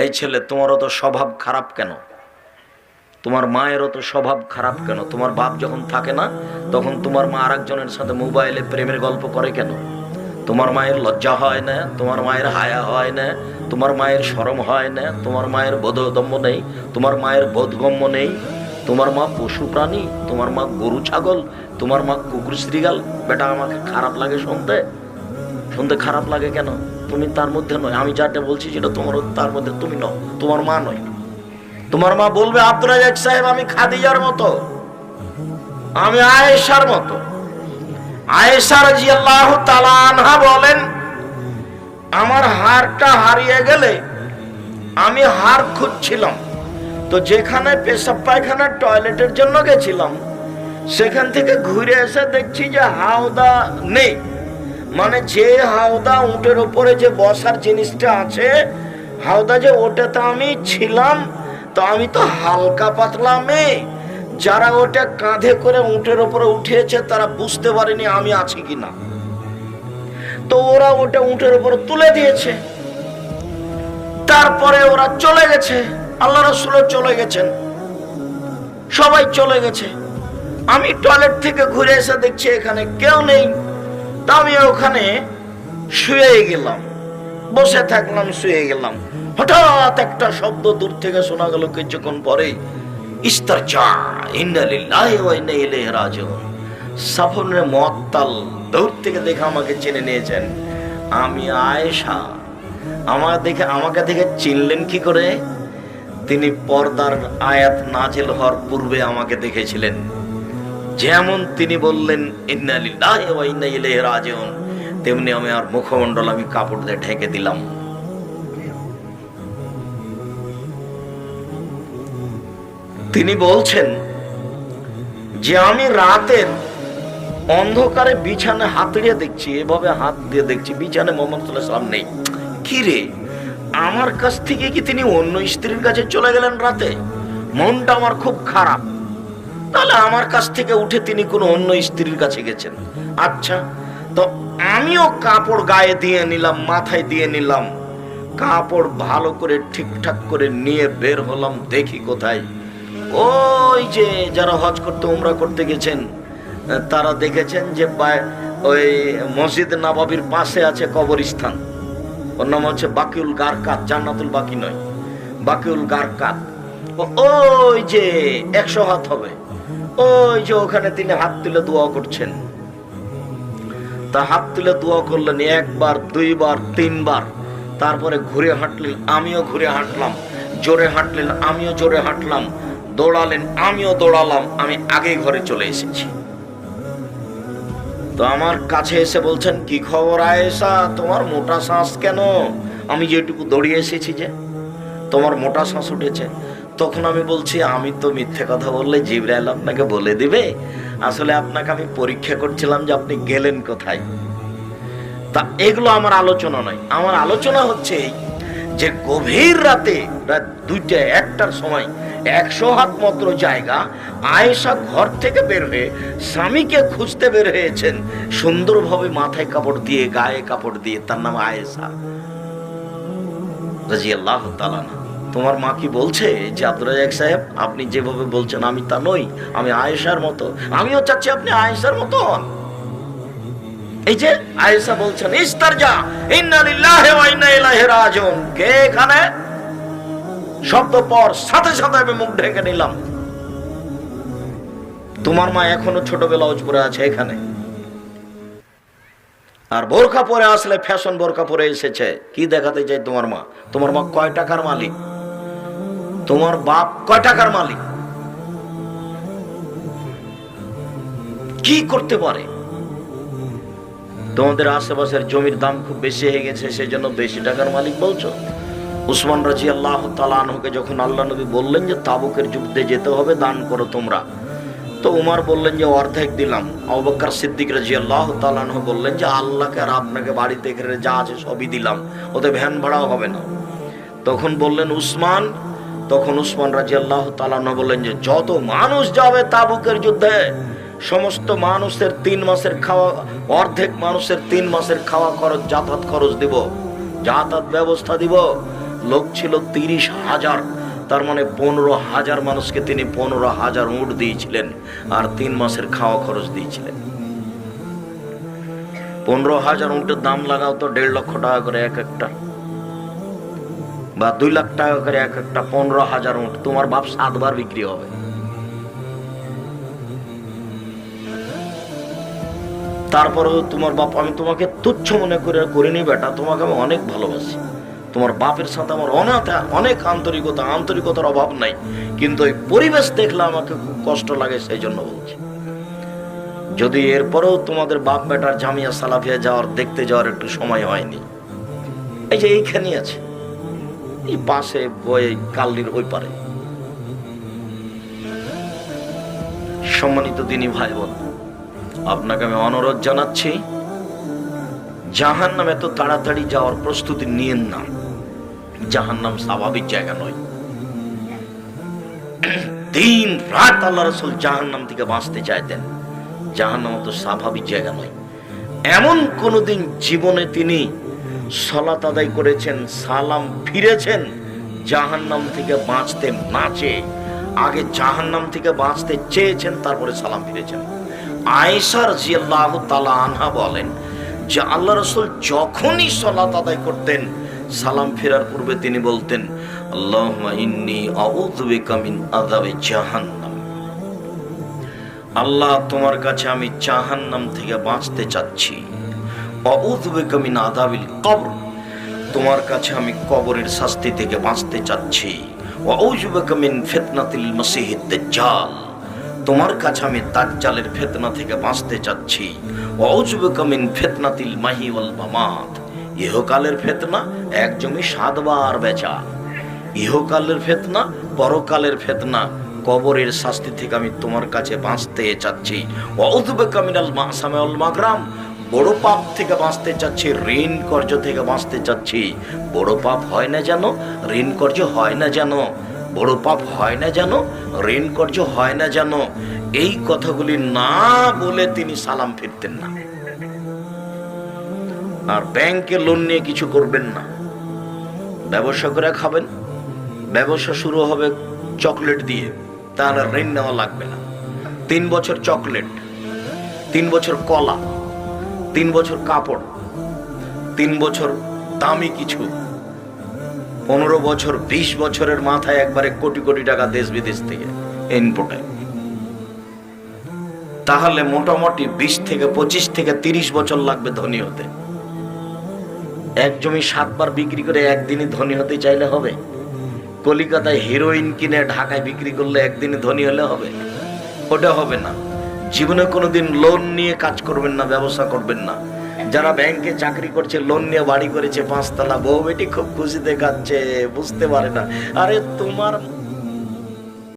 এই ছেলে, তোমারও তো স্বভাব খারাপ কেন? তোমার মায়েরও তো স্বভাব খারাপ কেন? তোমার বাপ যখন থাকে না, তখন তোমার মা আরেকজনের সাথে মোবাইলে প্রেমের গল্প করে কেন? তোমার মায়ের লজ্জা হয় না? তোমার মায়ের হায়া হয় না? তোমার মায়ের শরম হয় না? তোমার মায়ের বোধগম্য নেই? তোমার মায়ের বোধগম্য নেই? তোমার মা পশু প্রাণী, তোমার মা গরু ছাগল, তোমার মা কুকুর শ্রীগাল। বেটা, আমাকে খারাপ লাগে শুনতে। শুনতে খারাপ লাগে কেন? তুমি তার মধ্যে নয়। আমি যাটা বলছি সেটা তোমার, তার মধ্যে তুমি নও, তোমার মা নয়। তোমার মা বলবে, আব্দুর রাজ্জাক সাহেব, আমি খাদিজার মতো, আমি আয়েশার মতো। আয়েশা রাদিয়াল্লাহু তাআলা আনহা বলেন, আমার হারটা হারিয়ে গেলে আমি হার খুঁজছিলাম, তো যেখানে পেশাব পায়খানা টয়লেটের জন্য গেছিলাম, সেখান থেকে ঘুরে এসে দেখছি যে হাওদা নেই। মানে যে হাওদা, উটের উপরে যে বসার জিনিসটা আছে, হাওদা যে, ওটাতে আমি ছিলাম। তো আমি তো হালকা পাতলা মেয়ে, যারা ওটা কাঁধে করে উটের উপরে উঠিয়েছে তারা বুঝতে পারেনি আমি আছি কিনা। তো ওরা ওটা উটের উপরে তুলে দিয়েছে। তারপরে ওরা চলে গেছে, আল্লাহ রাসূল চলে গেছেন, সবাই চলে গেছে। আমি টয়লেট থেকে ঘুরে এসে দেখছি এখানে কেউ নেই। তা আমি ওখানে শুয়ে গেলাম, বসে থাকলাম, শুয়ে গেলাম। হঠাৎ একটা শব্দ দূর থেকে শোনা গেল কিছুক্ষণ পরে, ইস্তারজা, ইন্না লিল্লাহি ওয়া ইন্না ইলাইহি রাজিউন। সাফনের মুআত্তাল দূর থেকে দেখে আমাকে চিনে নিয়েছেন। আমি আয়েশা। আমাকে দেখে চিনলেন কি করে? তিনি পর্দার আয়াত নাজিল হওয়ার পূর্বে আমাকে দেখেছিলেন। যেমন তিনি বললেন ইন্না লিল্লাহি ওয়া ইন্না ইলাইহি রাজিউন, তেমনি আমি আর মুখমণ্ডল আমি কাপড় দিয়ে ঢেকে দিলাম। তিনি বলছেন যে আমি রাতের অন্ধকারে বিছানে হাতড়িয়ে দেখছি, এভাবে হাত দিয়ে দেখছি বিছানে মুহাম্মদ সাল্লাল্লাহু আলাইহি ওয়াসাল্লাম নেই। কি রে, আমার কাছ থেকে কি তিনি অন্য স্ত্রীর কাছে চলে গেলেন রাতে? মনটা আমার খুব খারাপ। তাহলে আমার কাছ থেকে উঠে তিনি কোনো অন্য স্ত্রীর কাছে গেছেন। আচ্ছা, তো আমিও কাপড় গায়ে দিয়ে নিলাম, মাথায় দিয়ে নিলাম, কাপড় ভালো করে ঠিকঠাক করে নিয়ে বের হলাম। দেখি কোথায়, ওই যে যারা হজ করতে, উমরা করতে গেছেন, তারা দেখেছেন যে ওই মসজিদ নববীর পাশে আছে কবরস্থান। ওর নাম হচ্ছে বাকিউল গারকাত, জান্নাতুল বাকি নয়, বাকিউল গারকাত। ওই যে 100 হাত হবে, ওই যে ওখানে তিনি হাত তুলে দোয়া করছেন। তা হাত তুলে দোয়া করলেন একবার, দুইবার, তিনবার। তারপরে ঘুরে হাঁটলেন, আমিও ঘুরে হাঁটলাম। জোরে হাঁটলেন, আমিও জোরে হাঁটলাম। দৌড়ালেন, আমিও দৌড়ালাম। আমি আগে ঘরে চলে এসেছি। তো আমার কাছে এসে বলছেন, কি খবর আয়েশা, তোমার মোটা শ্বাস কেন? আমি যেটুকু দৌড়িয়ে এসেছি, যে তোমার মোটা শ্বাস উঠেছে। তখন আমি বলছি, আমি তো মিথ্যে কথা বললে জিবরাইল আপনাকে বলে দিবে। আসলে আপনাকে আমি পরীক্ষা করছিলাম যে আপনি গেলেন কোথায়। তা এগুলো আমার আলোচনা নয়। আমার আলোচনা হচ্ছে যে গভীর রাতে, রাত 2টা 1টার সময় 100 হাত মাত্র জায়গা, আয়েশা ঘর থেকে বের হয়ে স্বামীকে খুঁজতে বের হয়েছেন, সুন্দরভাবে মাথায় কাপড় দিয়ে, গায়ে কাপড় দিয়ে। তার নাম আয়েশা রাদিয়াল্লাহু তাআলা। তোমার মা কি বলছে যে আব্দুর রাজ্জাক সাহেব, আপনি যেভাবে বলছেন আমি তা নই, আমি আয়েশার মতো। আমিও চাচ্ছি আপনি আয়েশার মতো হন। এই যে আয়েশা বলছেন, ইস্তারজা, ইন্না লিল্লাহি ওয়া ইন্না ইলাইহি রাজিউন। কে এখানে? শব্দ পর সাথে সাথে আমি মুখ ঢেকে নিলাম। তোমার মা এখনো ছোট ব্লাউজ পরে আছে এখানে, আর বোরকা পরে আসলে ফ্যাশন বোরকা পরে এসেছে। কি দেখাতে চাই তোমার মা? তোমার মা কয় টাকার মালিক? তোমার বাপ কয় টাকার মালিক? কি করতে পারে? তোমাদের আশেপাশের জমির দাম খুব বেশি হয়ে গেছে, সেই জন্য বেশি টাকার মালিক বলছো। উসমান রাদিয়াল্লাহু তাআলা আনহুকে যখন আল্লাহ নবী বললেন যে তাবুকের যুদ্ধে যেতে হবে, দান করো তোমরা, তো উমর বললেন যে অর্ধেক দিলাম। আবু বকর সিদ্দিক রাদিয়াল্লাহু তাআলা আনহু বললেন যে আল্লাহকে আর আপনাকে বাড়িতে এখানে যা আছে সবই দিলাম, ওতে ভ্যান ভাড়াও হবে না। তখন বললেন উসমান, তখন উসমান রাদিয়াল্লাহু তাআলা আনহু বললেন যে যত মানুষ যাবে তাবুকের যুদ্ধে, সমস্ত মানুষের 3 মাসের খাওয়া, অর্ধেক মানুষের 3 মাসের খাওয়া খরচ, যাতায়াত খরচ দিব, যাতায়াত ব্যবস্থা দিব। লোক ছিল 30,000, তার মানে 15,000 মানুষকে তিনি 15,000 উট দিয়েছিলেন, আর 3 মাসের খাওয়া খরচ দিয়েছিলেন। 15,000 উটের দাম লাগাও তো 1.5 লক্ষ টাকা করে এক একটা, বা 2 লাখ টাকা করে এক একটা। 15,000 উট, তোমার বাপ 7 বার বিক্রি হবে। তারপরেও তোমার বাপ, আমি তোমাকে তুচ্ছ মনে করে করিনি বেটা, তোমাকে আমি অনেক ভালোবাসি, তোমার বাপের সাথে আমার অনেক আন্তরিকতার অভাব নাই, কিন্তু ওই পরিবেশ দেখলে আমাকে খুব কষ্ট লাগে, সেই জন্য বলছি। যদি এরপরেও তোমাদের বাপ বেটার জামিয়া সালাফিয়া দেখতে যাওয়ার একটু সময় হয়নি, এই যে এইখানে আছে, এই পাশে বই কাল্লির ওই পারে। সম্মানিত দিনী ভাই বোন, আপনাকে আমি অনুরোধ জানাচ্ছি, জাহান্নাম এত তাড়াতাড়ি যাওয়ার প্রস্তুতি নিয়েন না। জাহান্নাম স্বাভাবিক জায়গা নয়। দিন রাত আল্লাহ রাসূল জাহান্নাম থেকে বাঁচতে চাইতেন। জাহান্নাম তো স্বাভাবিক জায়গা নয়। এমন কোনদিন জীবনে তিনি সালাত আদায় করেছেন, সালাম ফিরেছেন জাহান্নাম থেকে বাঁচতে না চেয়ে? আগে জাহান্নাম থেকে বাঁচতে চেয়েছেন, তারপরে সালাম ফিরেছেন। আয়েশা রাদিয়াল্লাহু তাআলা আনহা বলেন যে আল্লাহ রাসূল যখনই সালাত আদায় করতেন, সালাম ফেরার পূর্বে তিনি বলতেন, আল্লাহুম্মা ইন্নী আউযু বিকা মিন আযাবি জাহান্নাম। আল্লাহ, তোমার কাছে আমি জাহান্নাম থেকে বাঁচতে চাচ্ছি। আউযু বিকা মিন আযাবিল কবর, তোমার কাছে আমি কবরের শাস্তি থেকে বাঁচতে চাচ্ছি। আউযু বিকা মিন ফিতনাতিল মাসিহিদ দাজ্জাল, তোমার কাছে আমি দাজ্জালের ফিতনা থেকে বাঁচতে চাচ্ছি। আউযু বিকা মিন ফিতনাতিল মাহি ওয়াল মামাত, ইহকালের ফিতনা, এক জমি 7 বার বেচা, ইহকালের ফিতনা, পরকালের ফিতনা, কবরের শাস্তি থেকে আমি তোমার কাছে বাঁচতে চাচ্ছি। আউযু বিকা মিনাল মাসামি ওয়াল মাগরাম, বড় পাপ থেকে বাঁচতে চাচ্ছি, ঋণ কর্জ থেকে বাঁচতে চাচ্ছি। বড় পাপ হয় না যেন, ঋণ কর্জ হয় না যেন, বড় পাপ হয় না যেন, ঋণ কর্জ হয় না যেন। এই কথাগুলি না বলে তিনি সালাম ফিরতেন না। আর ব্যাংকে লোন নিয়ে কিছু করবেন না, ব্যবসা করে খাবেন, ব্যবসা শুরু হবে চকলেট দিয়ে, তাহলে ঋণ নেওয়া লাগবে না। 3 বছর চকলেট, 3 বছর কলা, 3 বছর কাপড়, 3 বছর দামি কিছু, 15 বছর 20 বছরের মাথায় একবারে কোটি কোটি টাকা দেশ বিদেশ থেকে ইনপুটে, তাহলে মোটামুটি 20 থেকে 25 থেকে 30 বছর লাগবে ধনী হতে। এক জমি 7 বার বিক্রি করে একদিনই ধনী হতে চাইলে হবে? কলিকাতায় হিরোইন কিনে ঢাকায় বিক্রি করলে একদিনে ধনী হলে হবে? ওটা হবে না। জীবনে কোনোদিন লোন নিয়ে কাজ করবেন না, ব্যবসা করবেন না। যারা ব্যাংকে চাকরি করছে, লোন নিয়ে বাড়ি করেছে 5 তলা, বউ বেটি খুব খুশি দেখাচ্ছে, বুঝতে পারে না, আরে তোমার